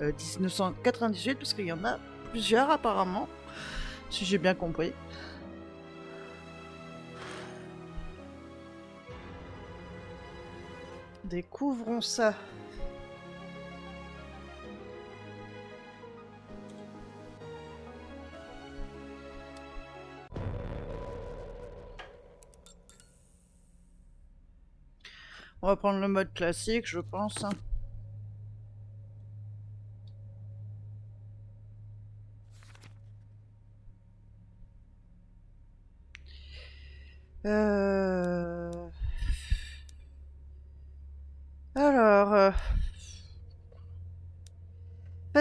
1998, parce qu'il y en a plusieurs apparemment, si j'ai bien compris. Découvrons ça. On va prendre le mode classique, je pense. Alors,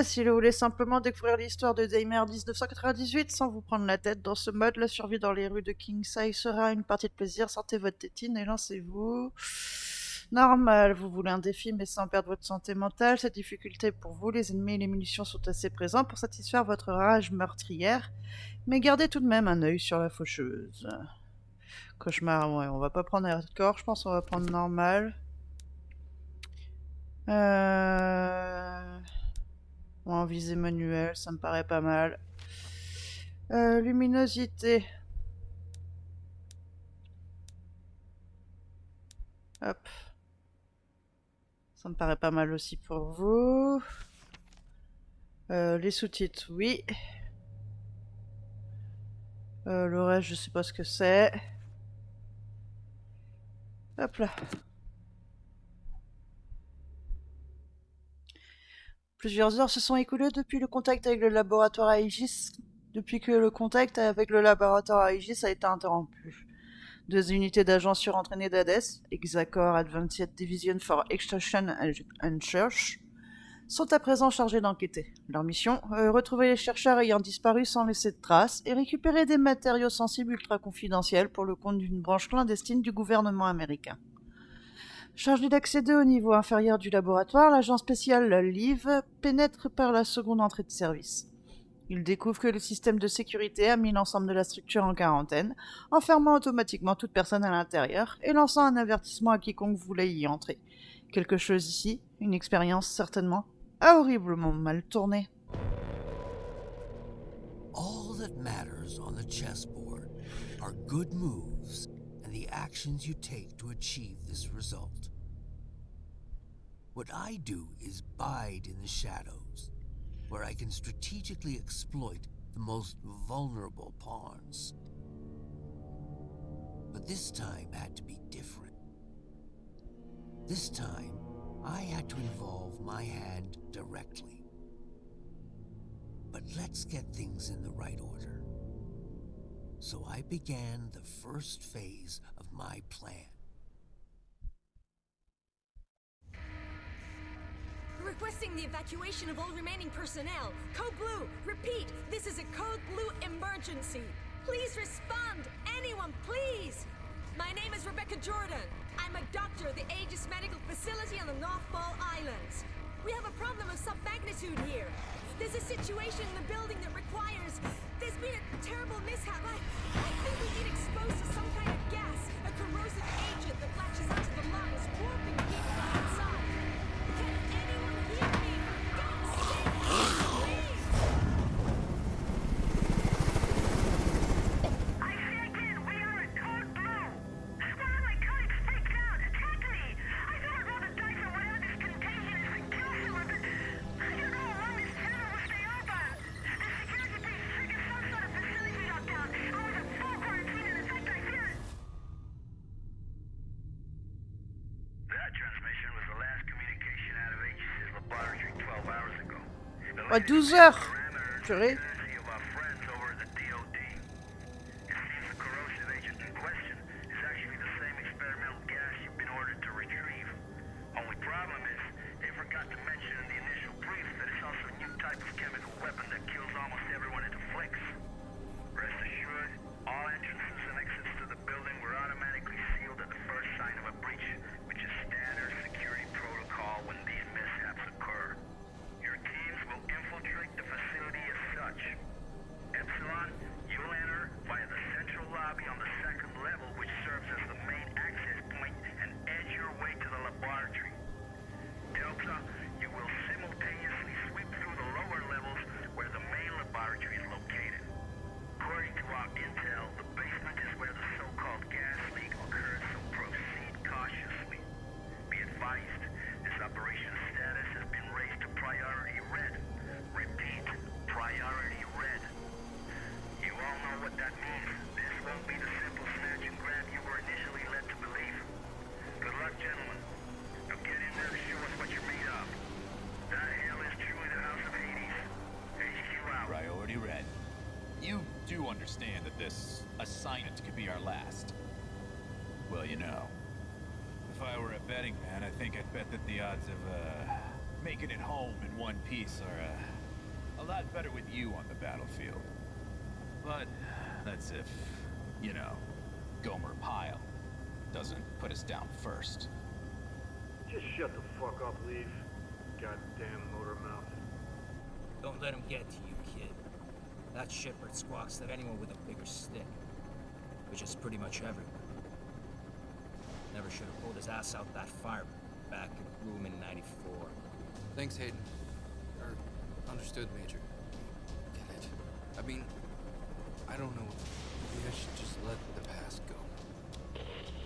si vous voulez simplement découvrir l'histoire de Dahmer 1998 sans vous prendre la tête, dans ce mode, la survie dans les rues de Kingside sera une partie de plaisir. Sortez votre tétine et lancez-vous. Normal, vous voulez un défi mais sans perdre votre santé mentale. Cette difficulté pour vous, les ennemis et les munitions sont assez présents pour satisfaire votre rage meurtrière, mais gardez tout de même un œil sur la faucheuse. Cauchemar, ouais, on va pas prendre hardcore, je pense qu'on va prendre normal. En visée manuelle, ça me paraît pas mal. Luminosité. Hop. Ça me paraît pas mal aussi pour vous. Les sous-titres, oui. Le reste, je sais pas ce que c'est. Hop là. Plusieurs heures se sont écoulées depuis le contact avec le laboratoire Aegis. Depuis que le contact avec le laboratoire Aegis a été interrompu. 2 unités d'agents surentraînés d'Hades, Exacor Advanced Division for Extraction and Search, sont à présent chargés d'enquêter. Leur mission, retrouver les chercheurs ayant disparu sans laisser de traces et récupérer des matériaux sensibles ultra confidentiels pour le compte d'une branche clandestine du gouvernement américain. Chargé d'accéder au niveau inférieur du laboratoire, l'agent spécial Liv pénètre par la seconde entrée de service. Il découvre que le système de sécurité a mis l'ensemble de la structure en quarantaine, enfermant automatiquement toute personne à l'intérieur et lançant un avertissement à quiconque voulait y entrer. Quelque chose ici, une expérience certainement, a horriblement mal tourné. All that matters on the chessboard are good moves and the actions you take to achieve this result. What I do is bide in the shadows, where I can strategically exploit the most vulnerable pawns. But this time had to be different. This time, I had to involve my hand directly. But let's get things in the right order. So I began the first phase of my plan. Requesting the evacuation of all remaining personnel. Code Blue, repeat, this is a Code Blue emergency. Please respond, anyone, please. My name is Rebecca Jordan. I'm a doctor at the Aegis Medical Facility on the North Ball Islands. We have a problem of some magnitude here. There's a situation in the building that requires... There's been a terrible mishap. I think we've been exposed to some kind of gas, a corrosive agent that latches onto the lungs, warping people outside. Can anyone hear me? For God's sake, please! I say again, we are at Code Blue. One of my colleagues freaked out, attacked me. I thought I'd roll the dice on whatever this contagion is and kill someone, but I don't know how long this channel will stay open. The security police triggered some sort of facility lockdown. I was in full quarantine, and in fact, I fear it. That transmission was the last communication out of Aegis' laboratory 12 hours ago. À 12 heures. Purée. Courtesy of our friends over at the DOD. It seems the corrosive agent in question is actually the same experimental gas you've been ordered to retrieve. Only problem is, they forgot to mention in the initial brief that it's also a new type of chemical weapon that kills almost everyone it afflicts. Rest assured, all entrances and exits to the building were automatically sealed at the first sign of a breach, which is standard security protocol when these mishaps occur. Your teams will infiltrate the facility as such. Epsilon, you'll enter via the central lobby on the second level, which serves as the main access point, and edge your way to the laboratory. Delta, you will simply You do understand that this assignment could be our last. Well, you know, if I were a betting man, I think I'd bet that the odds of, making it home in one piece are, a lot better with you on the battlefield. But that's if, you know, Gomer Pyle doesn't put us down first. Just shut the fuck up, Leaf. Goddamn motor mouth. Don't let him get to you, kid. That shitbird squawks at anyone with a bigger stick. Which is pretty much everyone. Never should have pulled his ass out that fireman back in Bloom in '94. Thanks, Hayden. Understood, Major. Get it. I mean, I don't know. Maybe I should just let the past go.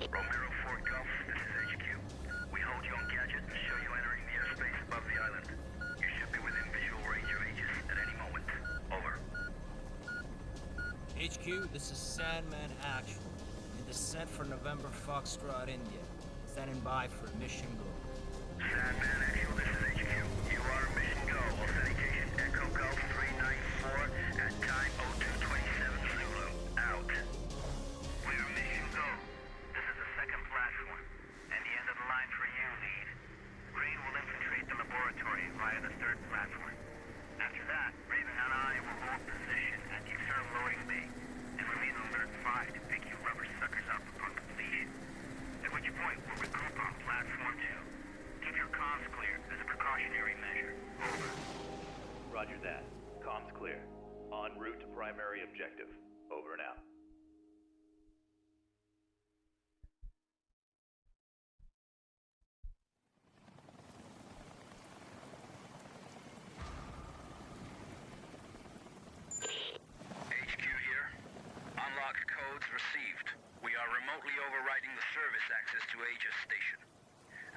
Romero 4 Golf, this is HQ. We hold you on gadget and show you entering the airspace above the island. You should be within visual range of Aegis at any moment. Over. HQ, this is Sandman Actual. In descent for November Foxtrot, India. Standing by for mission go. Sandman Actual, this is HQ. You are mission go. Authentication Echo Golf 394 at time 0227 Zulu. Out. Clear mission go. This is the second platform. And the end of the line for you, lead. Green will infiltrate the laboratory via the third platform. After that, Raven and I will hold position at the external loading bay and remain on alert 5 to pick you rubber suckers up upon completion. At which point, we'll regroup on platform 2. Keep your comms clear as a precautionary measure. Over. Roger that. Comms clear. En route to primary objective. Over and out. HQ here. Unlocked codes received. We are remotely overriding the service access to Aegis Station.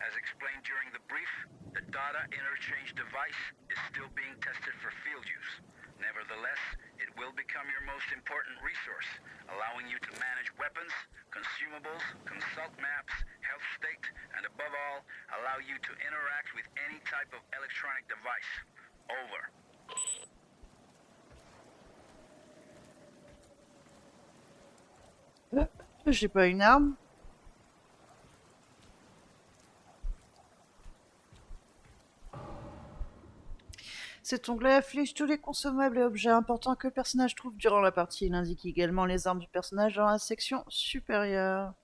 As explained during the brief, the data interchange device is still being tested for field use. Nevertheless, it will become your most important resource, allowing you to manage weapons, consumables, consult maps, health state, and above all, allow you to interact with any type of electronic device. Over. J'ai pas une arme. Cet onglet affiche tous les consommables et objets importants que le personnage trouve durant la partie. Il indique également les armes du personnage dans la section supérieure.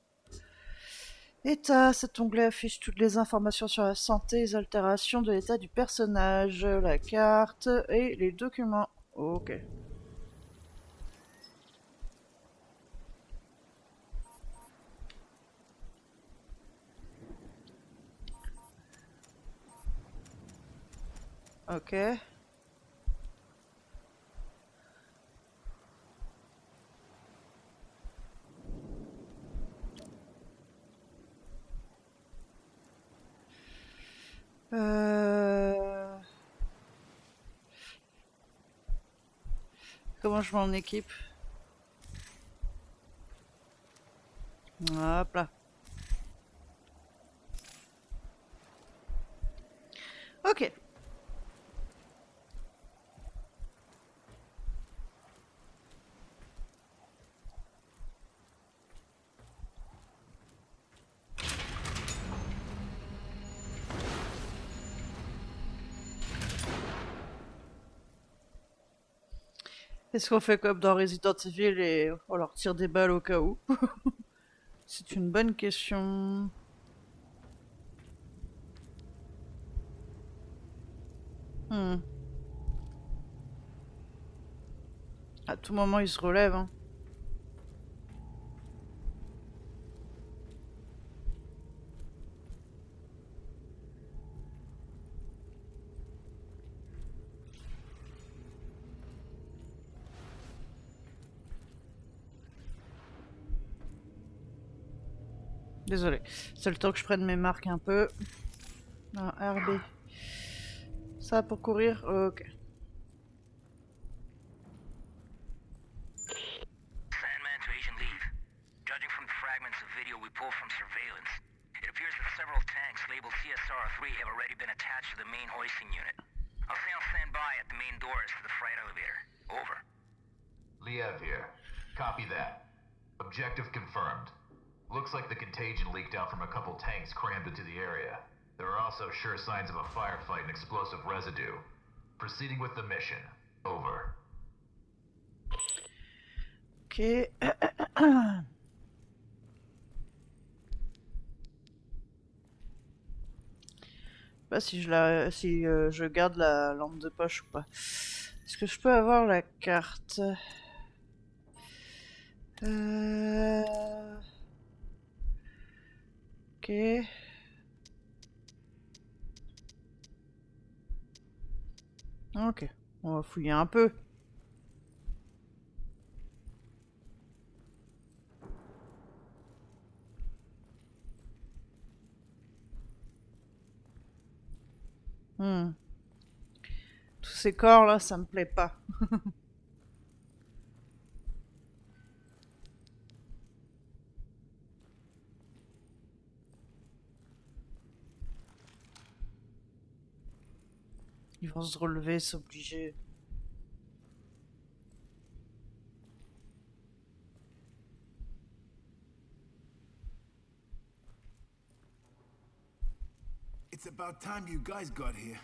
État. Cet onglet affiche toutes les informations sur la santé et les altérations de l'état du personnage, la carte et les documents. Ok. Ok. Comment je m'en équipe? Hop là. Ok. Est-ce qu'on fait comme dans Resident Evil et on leur tire des balles au cas où? C'est une bonne question. À tout moment, il se relève. Hein. Désolé. C'est le temps que je prenne mes marques un peu. Un RB. Ça pour courir? Ok. Sandman to Agent Lead. Judging from the fragments of video we pulled from surveillance, it appears that several tanks labeled CSR-3 have already been attached to the main hoisting unit. I'll stay on standby at the main doors to the freight elevator. Over. Liev here. Copy that. Objective confirmed. Looks like the contagion leaked out from a couple tanks crammed into the area. There are also sure signs of a firefight and explosive residue. Proceeding with the mission. Over. Ok. Pas si je garde la lampe de poche ou pas. Est-ce que je peux avoir la carte? Ok. Ok. On va fouiller un peu. Tous ces corps là, ça me plaît pas. Ils vont se relever, c'est obligé. It's about time you guys got here.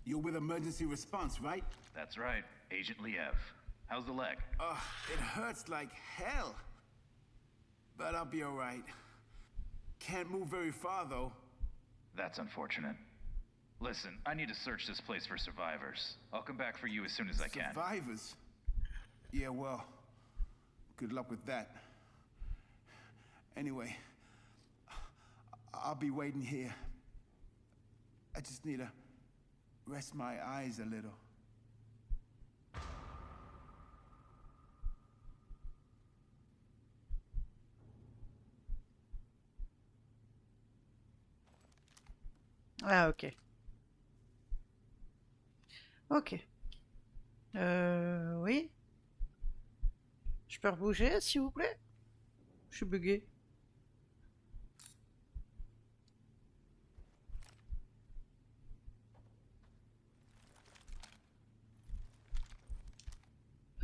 You're with emergency response, right? That's right. Agent Liev. How's the leg? It hurts like hell. But I'll be alright. Can't move very far, though. That's unfortunate. Listen, I need to search this place for survivors. I'll come back for you as soon as I can. Survivors? Yeah, well, good luck with that. Anyway, I'll be waiting here. I just need to rest my eyes a little. Ah, ok. Ok. Oui. Je peux rebouger, s'il vous plaît? Je suis bugué.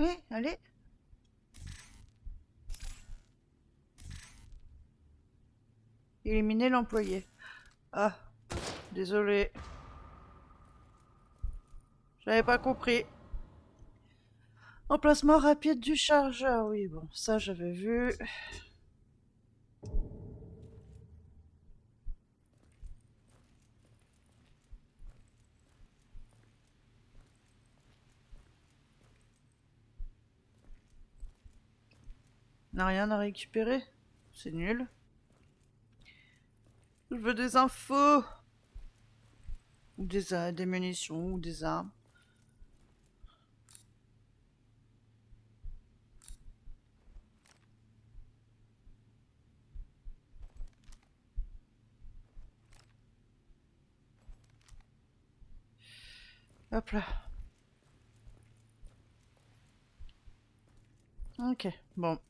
Oui, allez. Éliminer l'employé. Ah, désolé. J'avais pas compris. Emplacement rapide du chargeur. Oui, bon, ça j'avais vu. N'a rien à récupérer. C'est nul. Je veux des infos. Ou des munitions ou des armes. Hop là. Ok, bon.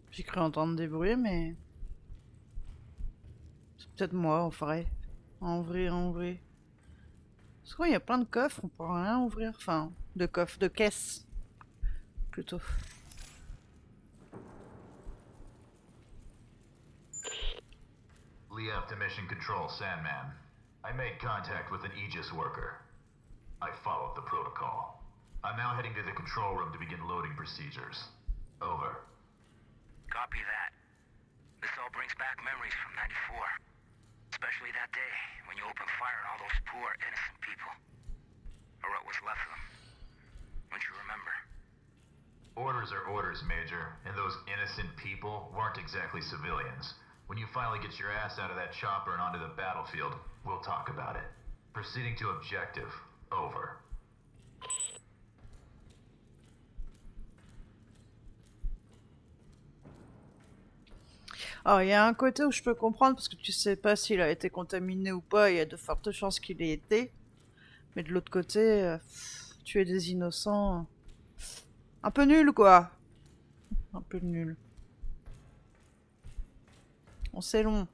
J'ai cru entendre des bruits, mais... c'est peut-être moi, en vrai. En vrai. Parce qu'il y a plein de coffres, on peut rien ouvrir. Enfin, de coffres, de caisses. Plutôt. Liev to Mission Control, Sandman. I made contact with an Aegis worker. I followed the protocol. I'm now heading to the control room to begin loading procedures. Over. Copy that. This all brings back memories from '94. Especially that day when you opened fire on all those poor, innocent people. Or what was left of them. Don't you remember? Orders are orders, Major, and those innocent people weren't exactly civilians. When you finally get your ass out of that chopper and onto the battlefield, we'll talk about it. Proceeding to objective. Over. Alors, il y a un côté où je peux comprendre, parce que tu sais pas s'il a été contaminé ou pas, il y a de fortes chances qu'il ait été. Mais de l'autre côté, tuer des innocents... Un peu nul, quoi. Un peu nul. On sait long.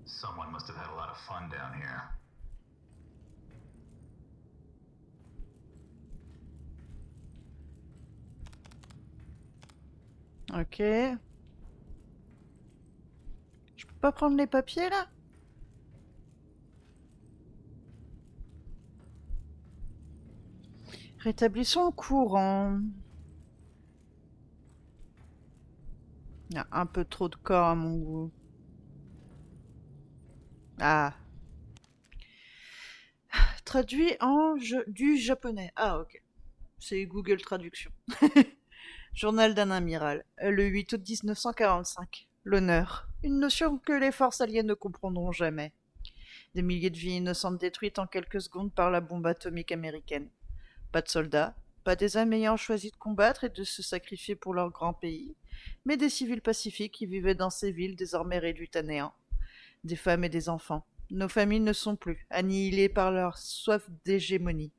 Someone must have had a lot of fun down here. Ok. Je peux pas prendre les papiers, là? Rétablissons le courant. Il y a un peu trop de corps à mon goût. Ah. Traduit du japonais. Ah, ok. C'est Google Traduction. Journal d'un amiral. Le 8 août 1945. L'honneur. Une notion que les forces alliées ne comprendront jamais. Des milliers de vies innocentes détruites en quelques secondes par la bombe atomique américaine. Pas de soldats, pas des hommes ayant choisi de combattre et de se sacrifier pour leur grand pays, mais des civils pacifiques qui vivaient dans ces villes désormais réduites à néant. Des femmes et des enfants. Nos familles ne sont plus, annihilées par leur soif d'hégémonie,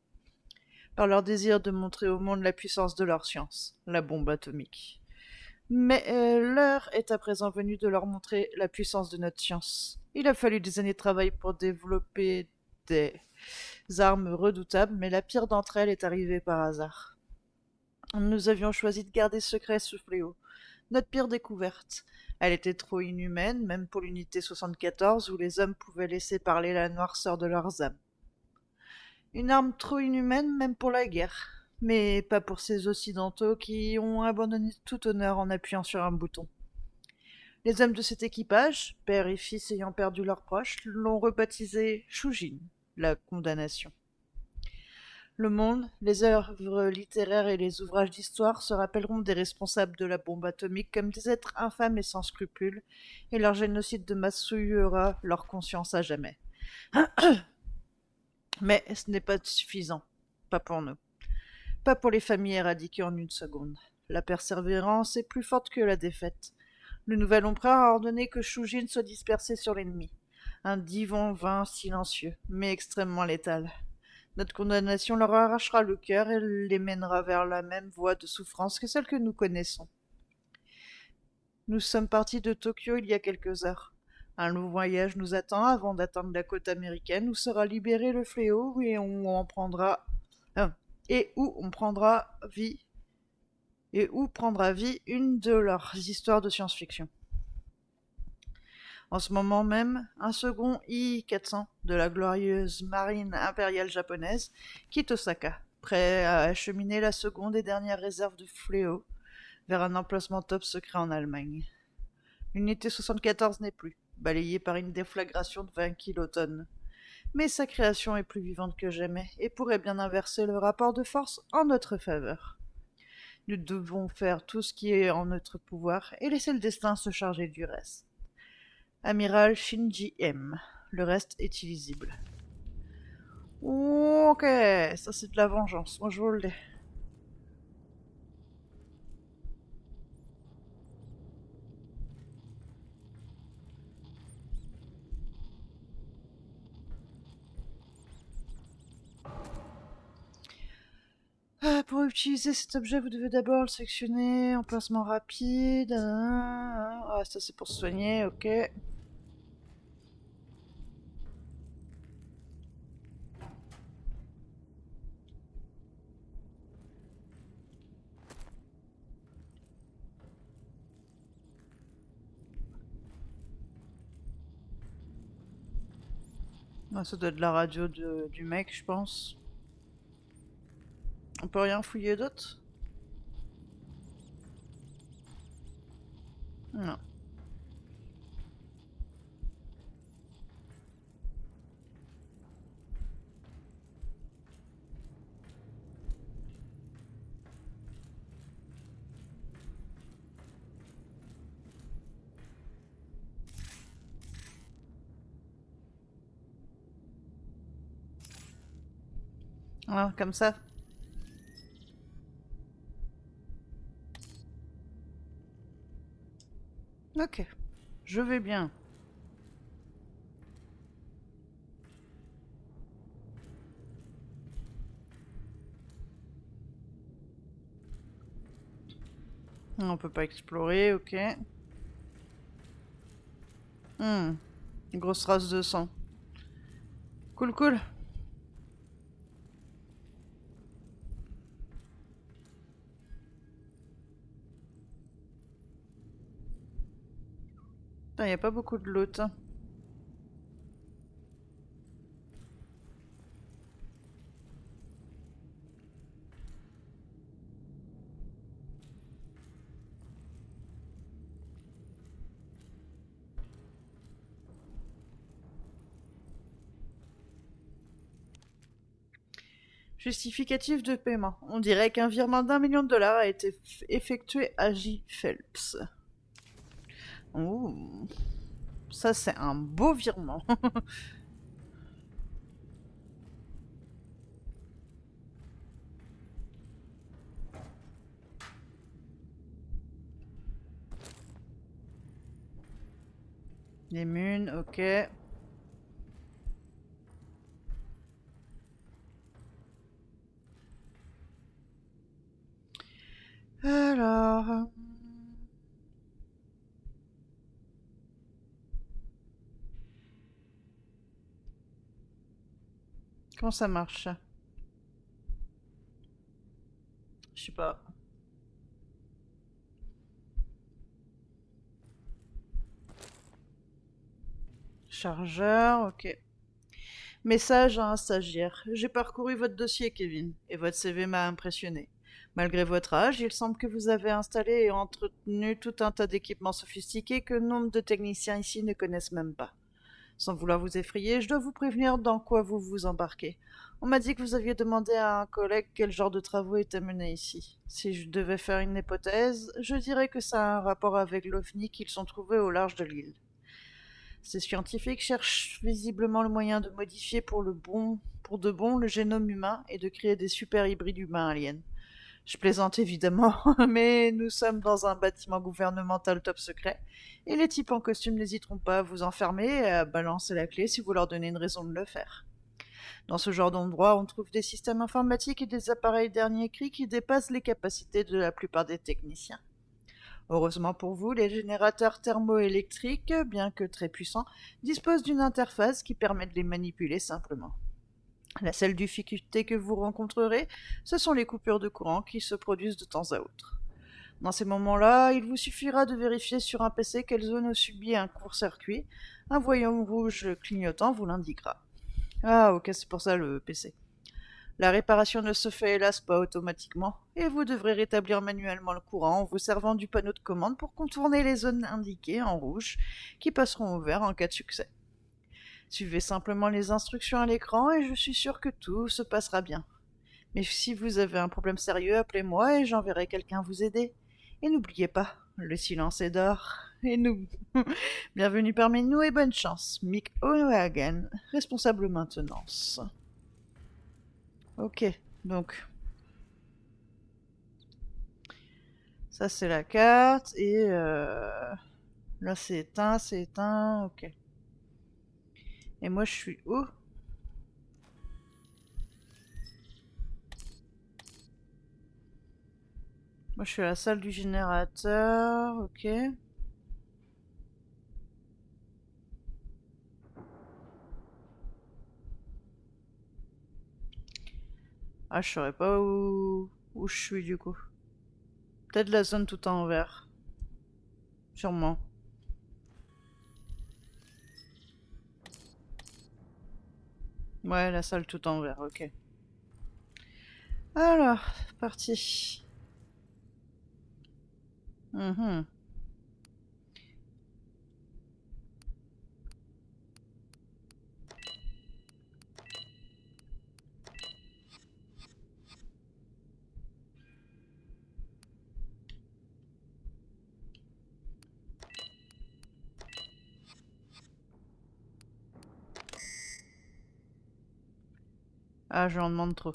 par leur désir de montrer au monde la puissance de leur science, la bombe atomique. Mais l'heure est à présent venue de leur montrer la puissance de notre science. Il a fallu des années de travail pour développer des armes redoutables, mais la pire d'entre elles est arrivée par hasard. Nous avions choisi de garder secret ce fléau, notre pire découverte. Elle était trop inhumaine, même pour l'unité 74, où les hommes pouvaient laisser parler la noirceur de leurs âmes. Une arme trop inhumaine, même pour la guerre, mais pas pour ces occidentaux qui ont abandonné tout honneur en appuyant sur un bouton. Les hommes de cet équipage, père et fils ayant perdu leurs proches, l'ont rebaptisé Shujin, la condamnation. Le monde, les œuvres littéraires et les ouvrages d'histoire se rappelleront des responsables de la bombe atomique comme des êtres infâmes et sans scrupules, et leur génocide de masse souillera leur conscience à jamais. Mais ce n'est pas suffisant, pas pour nous. Pas pour les familles éradiquées en une seconde. La persévérance est plus forte que la défaite. Le nouvel empereur a ordonné que Shujin soit dispersé sur l'ennemi. Un divin vin silencieux, mais extrêmement létal. Notre condamnation leur arrachera le cœur et les mènera vers la même voie de souffrance que celle que nous connaissons. Nous sommes partis de Tokyo il y a quelques heures. Un long voyage nous attend avant d'atteindre la côte américaine où sera libéré le fléau et où on prendra vie une de leurs histoires de science-fiction. En ce moment même, un second I-400 de la glorieuse marine impériale japonaise quitte Osaka, prêt à acheminer la seconde et dernière réserve de fléau vers un emplacement top secret en Allemagne. L'unité 74 n'est plus, balayée par une déflagration de 20 kilotonnes. Mais sa création est plus vivante que jamais et pourrait bien inverser le rapport de force en notre faveur. Nous devons faire tout ce qui est en notre pouvoir et laisser le destin se charger du reste. Amiral Shinji M. Le reste est illisible. Ok, ça c'est de la vengeance, moi je vous le dis. Pour utiliser cet objet, vous devez d'abord le sectionner, emplacement rapide. Ah, ça c'est pour se soigner, ok. Ah, ça doit être la radio du mec, je pense. On peut rien fouiller d'autre? Non. Ah, comme ça. Ok, je vais bien. On peut pas explorer, ok. Hmm, grosse trace de sang. Cool, cool. Putain, y a pas beaucoup de loot. Hein. Justificatif de paiement. On dirait qu'un virement d'1 million de dollars a été effectué à J. Phelps. Ouh, ça c'est un beau virement. Les munes, ok. Alors... Comment ça marche? Je sais pas. Chargeur, ok. Message à un stagiaire. J'ai parcouru votre dossier, Kevin, et votre CV m'a impressionné. Malgré votre âge, il semble que vous avez installé et entretenu tout un tas d'équipements sophistiqués que nombre de techniciens ici ne connaissent même pas. Sans vouloir vous effrayer, je dois vous prévenir dans quoi vous vous embarquez. On m'a dit que vous aviez demandé à un collègue quel genre de travaux étaient menés ici. Si je devais faire une hypothèse, je dirais que ça a un rapport avec l'OVNI qu'ils ont trouvé au large de l'île. Ces scientifiques cherchent visiblement le moyen de modifier pour de bon le génome humain et de créer des super hybrides humains aliens. Je plaisante évidemment, mais nous sommes dans un bâtiment gouvernemental top secret, et les types en costume n'hésiteront pas à vous enfermer et à balancer la clé si vous leur donnez une raison de le faire. Dans ce genre d'endroit, on trouve des systèmes informatiques et des appareils dernier cri qui dépassent les capacités de la plupart des techniciens. Heureusement pour vous, les générateurs thermoélectriques, bien que très puissants, disposent d'une interface qui permet de les manipuler simplement. La seule difficulté que vous rencontrerez, ce sont les coupures de courant qui se produisent de temps à autre. Dans ces moments-là, il vous suffira de vérifier sur un PC quelle zone a subi un court-circuit. Un voyant rouge clignotant vous l'indiquera. Ah ok, c'est pour ça le PC. La réparation ne se fait hélas pas automatiquement, et vous devrez rétablir manuellement le courant en vous servant du panneau de commande pour contourner les zones indiquées en rouge, qui passeront au vert en cas de succès. Suivez simplement les instructions à l'écran et je suis sûr que tout se passera bien. Mais si vous avez un problème sérieux, appelez-moi et j'enverrai quelqu'un vous aider. Et n'oubliez pas, le silence est d'or. Et nous. Bienvenue parmi nous et bonne chance. Mick O'Hagan, responsable maintenance. Ok, donc ça c'est la carte et là c'est éteint, ok. Et moi je suis où? Moi je suis à la salle du générateur, ok. Ah je saurais pas où je suis du coup. Peut-être la zone tout en vert. Sûrement. Ouais, la salle tout en vert, ok. Alors, parti. Mhm. Ah, je lui en demande trop.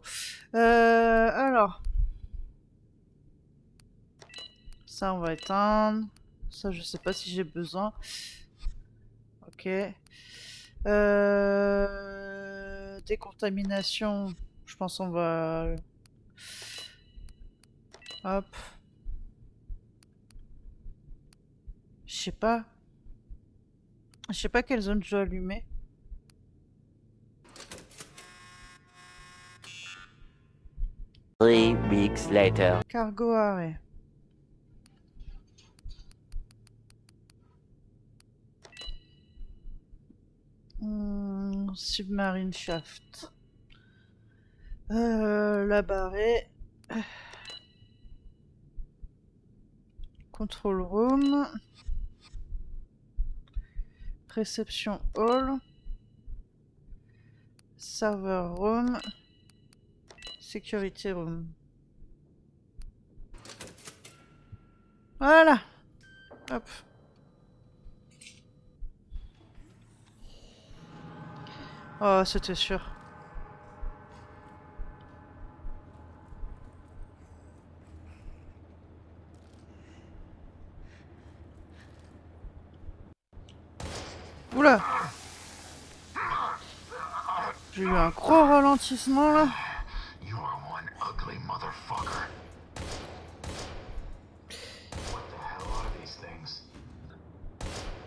Alors. Ça, on va éteindre. Ça, je sais pas si j'ai besoin. Ok. Décontamination. Je pense on va... Hop. Je sais pas. Je sais pas quelle zone je dois allumer. Three weeks later. Cargo arrêt. Submarine shaft. La barrée. Control room. Reception hall. Server room. Security room. Voilà. Hop. Oh, c'était sûr. Oula. J'ai eu un gros ralentissement là. You are one ugly motherfucker. What the hell are these things?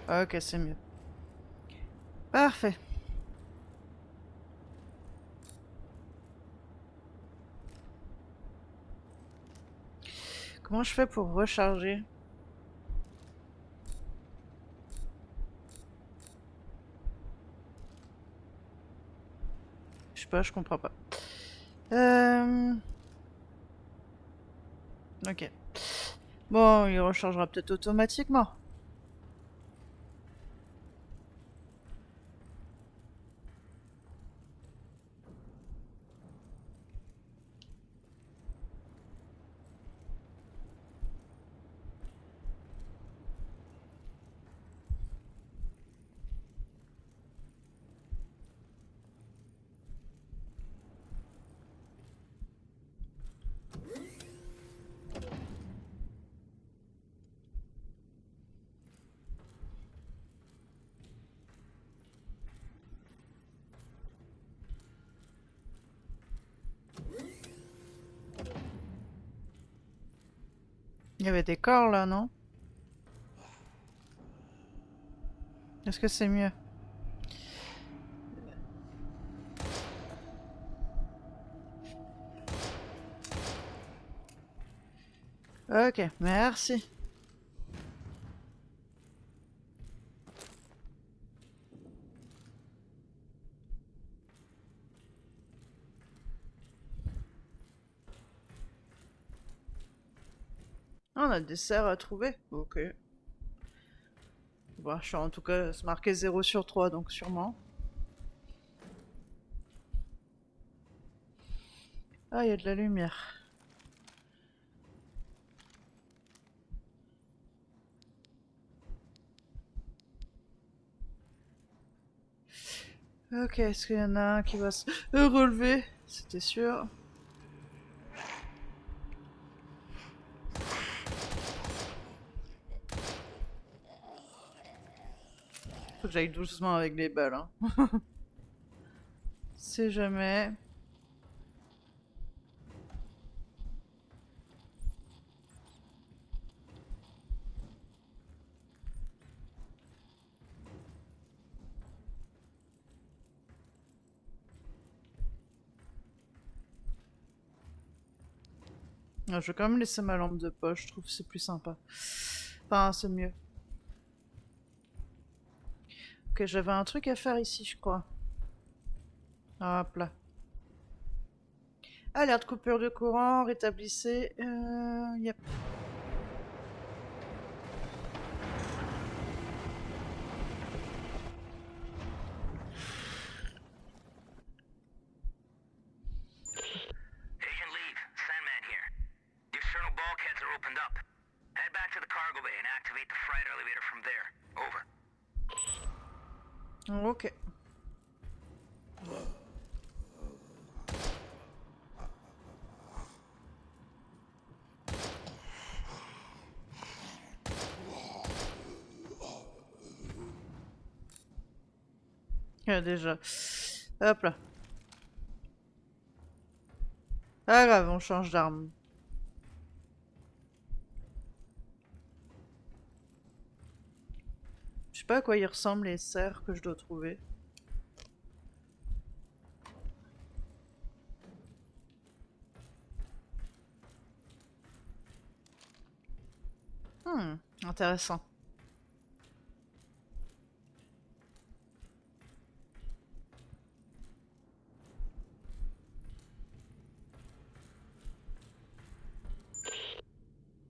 Ok, c'est mieux. Parfait. Comment je fais pour recharger? Je sais pas, je comprends pas. Ok. Bon, il rechargera peut-être automatiquement. Il y avait des corps là, non? Est-ce que c'est mieux? Ok, merci. On a des serres à trouver? Ok. Bon, je suis en tout cas c'est marqué 0 sur 3, donc sûrement. Ah, il y a de la lumière. Ok, est-ce qu'il y en a un qui va se relever? C'était sûr. Faut que j'aille doucement avec les balles, hein. C'est jamais. Ah, je vais quand même laisser ma lampe de poche, je trouve que c'est plus sympa. Enfin, c'est mieux. Ok, j'avais un truc à faire ici, je crois. Hop là. Alerte coupure de courant, rétablissez. Yep. Agent Leave, Sandman here. The external bulkheads are opened up. Head back to the cargo bay and activate the freight elevator from there. Over. Ok. Déjà. Hop là. Pas grave, on change d'arme. Je sais pas à quoi ils ressemblent les cerfs que je dois trouver. Intéressant.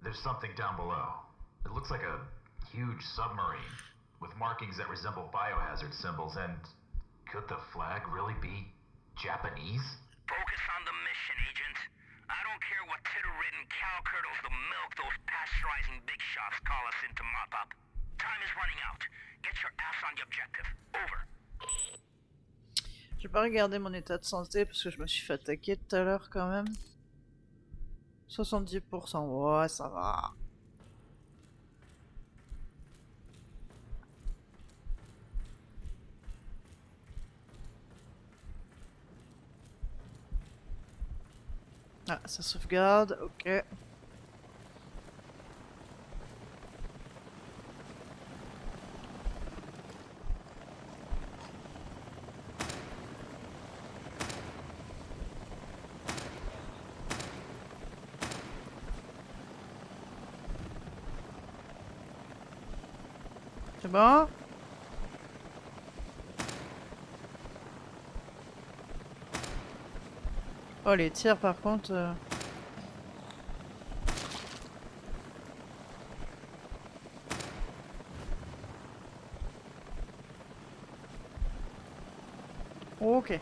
There's something down below. It looks like a huge submarine with markings that resemble biohazard symbols, and could the flag really be Japanese? Focus on the mission, Agent. I don't care what titter-ridden cow curdles the milk those pasteurizing big shots call us in to mop up. Time is running out. Get your ass on the objective. Over. J'ai pas regardé mon état de santé parce que je me suis fait attaquer tout à l'heure quand même. 70%, ouais, ça va. Ah, ça sauvegarde, ok. C'est bon? Oh, les tirs par contre... Ok.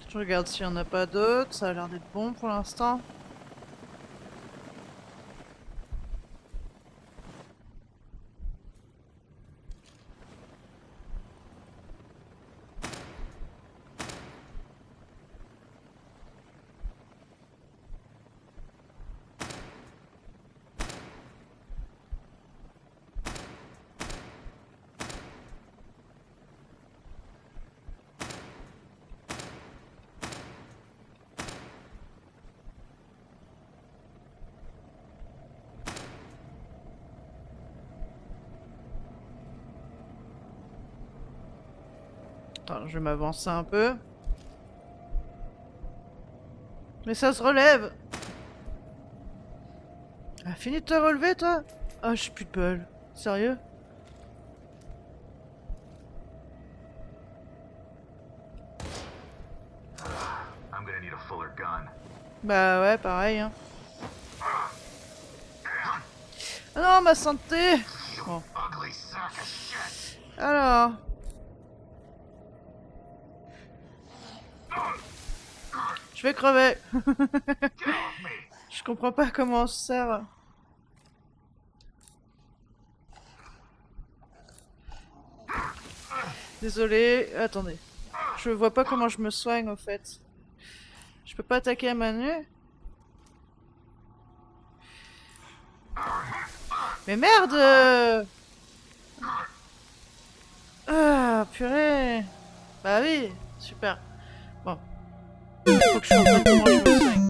Je regarde s'il n'y en a pas d'autres, ça a l'air d'être bon pour l'instant. Attends, je vais m'avancer un peu. Mais ça se relève! Ah, fini de te relever, toi? Ah, j'ai plus de bol. Sérieux? I'm gonna need a fuller gun. Bah ouais, pareil, hein. Ah non, ma santé! Bon. Ugly sack of shit. Alors... Je vais crever. Je comprends pas comment on se sert. Désolé, attendez. Je vois pas comment je me soigne au fait. Je peux pas attaquer à main nue. Mais merde! Ah, purée! Bah oui, super. Bon. Faut que je vois comment je me soigne.